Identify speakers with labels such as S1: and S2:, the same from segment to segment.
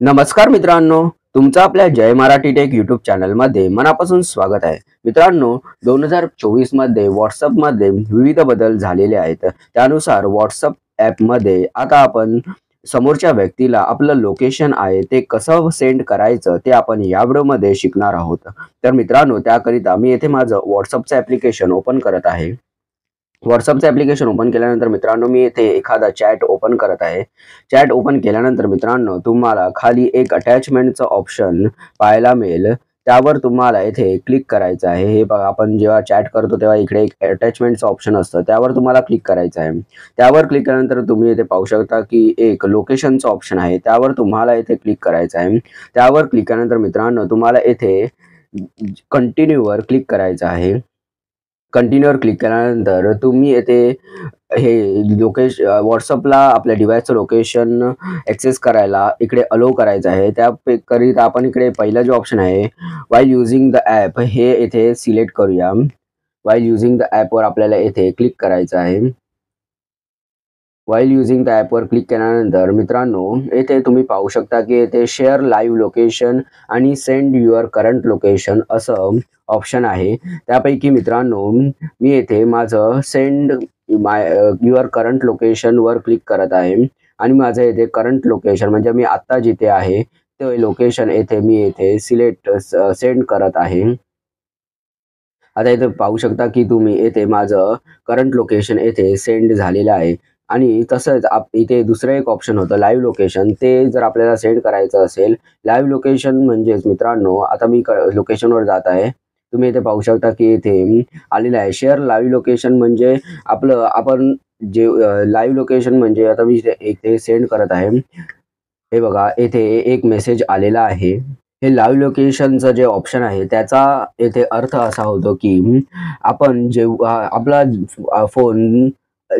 S1: नमस्कार मित्रांनो, तुमचं आपल्या जय मराठी टेक यूट्यूब चॅनलमध्ये मनापासून स्वागत आहे. मित्रांनो, 2024 मध्ये व्हॉट्सअपमध्ये विविध बदल झालेले आहेत. त्यानुसार व्हॉट्सअप ॲपमध्ये आता आपण समोरच्या व्यक्तीला आपलं लोकेशन आहे ते कसं सेंड करायचं ते आपण या व्हिडिओमध्ये शिकणार आहोत. तर मित्रांनो, त्याकरिता मी येथे माझं व्हॉट्सअपचं ॲप्लिकेशन ओपन करत आहे. व्हॉट्सअपचं ॲप्लिकेशन ओपन केल्यानंतर मित्रांनो, मी येथे एखादा चॅट ओपन करत आहे. चॅट ओपन केल्यानंतर मित्रांनो, तुम्हाला खाली एक अटॅचमेंटचं ऑप्शन पाहायला मिळेल. त्यावर तुम्हाला येथे क्लिक करायचं आहे. हे बघा, आपण जेव्हा चॅट करतो तेव्हा इकडे एक अटॅचमेंटचं ऑप्शन असतं, त्यावर तुम्हाला क्लिक करायचं आहे. त्यावर क्लिक केल्यानंतर तुम्ही इथे पाहू शकता की एक लोकेशनचं ऑप्शन आहे, त्यावर तुम्हाला इथे क्लिक करायचं आहे. त्यावर क्लिक केल्यानंतर मित्रांनो, तुम्हाला येथे कंटिन्यूवर क्लिक करायचं आहे. कंटिन्यूवर क्लिक केल्यानंतर तुम्ही येथे हे व्हॉट्सअपला आपल्या डिव्हाइसचं लोकेशन ॲक्सेस करायला इकडे अलाउ करायचं आहे. त्याकरिता आपण इकडे पहिला जो ऑप्शन आहे, व्हाईल युजिंग द ॲप, हे येथे सिलेक्ट करूया. व्हाईल युजिंग द ॲपवर आपल्याला येथे क्लिक करायचं आहे. व्हाईल युजिंग द ॲपवर क्लिक केल्यानंतर मित्रांनो, येथे तुम्ही पाहू शकता की येथे शेअर लाईव्ह लोकेशन आणि सेंड युअर करंट लोकेशन असं ऑप्शन आहे. त्यापैकी मित्रांनो, मी येथे माझं सेंड युअर करंट लोकेशनवर क्लिक करत आहे आणि माझं येथे करंट लोकेशन म्हणजे मी आत्ता जिथे आहे ते लोकेशन येथे मी येथे सेंड करत आहे. आता इथे पाहू शकता की तुम्ही येथे माझं करंट लोकेशन येथे सेंड झालेलं आहे. आणि तसंच इथे दुसरं एक ऑप्शन होतं लाईव्ह लोकेशन, ते जर आपल्याला सेंड करायचं असेल. लाईव्ह लोकेशन म्हणजेच मित्रांनो, आता मी लोकेशनवर जात आहे. तुम्ही इथे पाहू शकता की इथे आलेलं आहे शेअर लाईव्ह लोकेशन, म्हणजे आपण जे लाईव्ह लोकेशन म्हणजे आता मी इथे सेंड करत आहे. हे बघा, येथे एक मेसेज आलेला आहे. हे लाईव्ह लोकेशनचं जे ऑप्शन आहे त्याचा येथे अर्थ असा होतो की आपण जेव्हा आपला फोन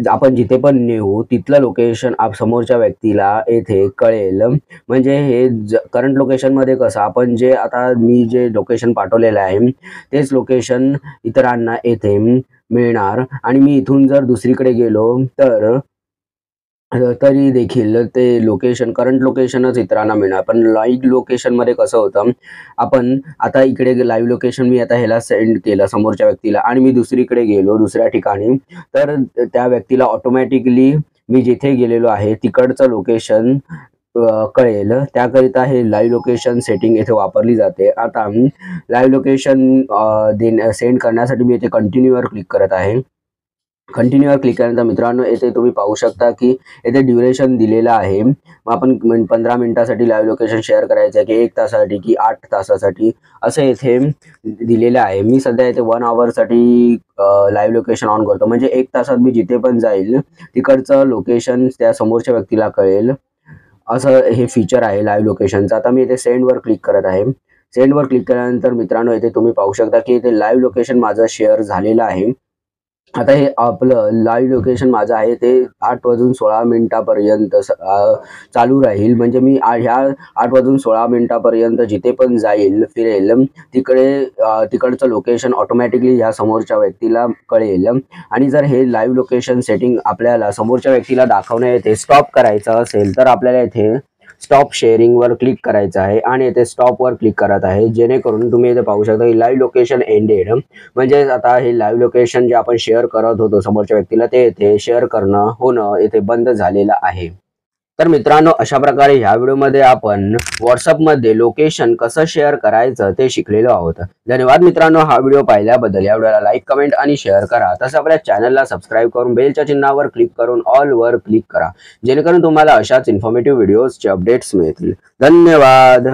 S1: आपण जिथे पण नेऊ तिथलं लोकेशन समोरच्या व्यक्तीला येथे कळेल. म्हणजे हे करंट लोकेशनमध्ये कसं आपण जे आता मी जे लोकेशन पाठवलेलं आहे तेच लोकेशन इतरांना येथे मिळणार आणि मी इथून जर दुसरीकडे गेलो तर तरी देखील ते लोकेशन करंट लोकेशनच इतरांना मिळणार. पण लाईव्ह लोकेशनमध्ये कसं होतं, आपण आता इकडे लाईव्ह लोकेशन मी आता ह्याला सेंड केलं समोरच्या व्यक्तीला आणि मी दुसरीकडे गेलो दुसऱ्या ठिकाणी, तर त्या व्यक्तीला ऑटोमॅटिकली मी जिथे गेलेलो आहे तिकडचं लोकेशन कळेल. त्याकरिता हे लाईव्ह लोकेशन सेटिंग येथे वापरली जाते. आता लाईव्ह लोकेशन सेंड करण्यासाठी मी इथे कंटिन्यूवर क्लिक करत आहे. कंटिन्यूवर क्लिक केल्यानंतर मित्रांनो, येथे तुम्ही पाहू शकता की येथे ड्युरेशन दिलेलं आहे. मग आपण 15 मिनिटासाठी लाईव्ह लोकेशन शेअर करायचं आहे की 1 तासासाठी की 8 तासासाठी असं येथे दिलेलं आहे. मी सध्या इथे 1 आवरसाठी लाईव्ह लोकेशन ऑन करतो, म्हणजे 1 तासात मी जिथे पण जाईल तिकडचं लोकेशन त्या समोरच्या व्यक्तीला कळेल, असं हे फीचर आहे लाईव्ह लोकेशनचं. आता मी इथे सेंडवर क्लिक करत आहे. सेंडवर क्लिक केल्यानंतर मित्रांनो, येथे तुम्ही पाहू शकता की इथे लाईव्ह लोकेशन माझं शेअर झालेलं आहे. आता हे आपलं लाईव्ह लोकेशन माझं आहे ते 8:16 चालू राहील. म्हणजे मी ह्या 8:16 जिथे पण जाईल फिरेल तिकडचं लोकेशन ऑटोमॅटिकली ह्या समोरच्या व्यक्तीला कळेल. आणि जर हे लाईव्ह लोकेशन सेटिंग आपल्याला समोरच्या व्यक्तीला दाखवण्या येथे स्टॉप करायचं असेल तर आपल्याला इथे स्टॉप शेअरिंगवर क्लिक करायचं आहे आणि इथे स्टॉपवर क्लिक करत आहे, जेणेकरून तुम्ही इथे पाहू शकता की लाईव्ह लोकेशन एंडेड. म्हणजे आता हे लाईव्ह लोकेशन जे आपण शेअर करत होतो समोरच्या व्यक्तीला ते येथे शेअर होणं येथे बंद झालेलं आहे. तर मित्रांनो, अशा प्रकारे ह्या व्हिडिओमध्ये आपण व्हॉट्सअपमध्ये लोकेशन कसं शेअर करायचं ते शिकलेलो आहोत. धन्यवाद मित्रांनो, हा व्हिडिओ पाहिल्याबद्दल. या व्हिडिओला लाईक, कमेंट आणि शेअर करा. तसं आपल्या चॅनलला सबस्क्राईब करून बेलच्या चिन्हावर क्लिक करून ऑलवर क्लिक करा, जेणेकरून तुम्हाला अशाच इन्फॉर्मेटिव्ह व्हिडिओजचे अपडेट्स मिळतील. धन्यवाद.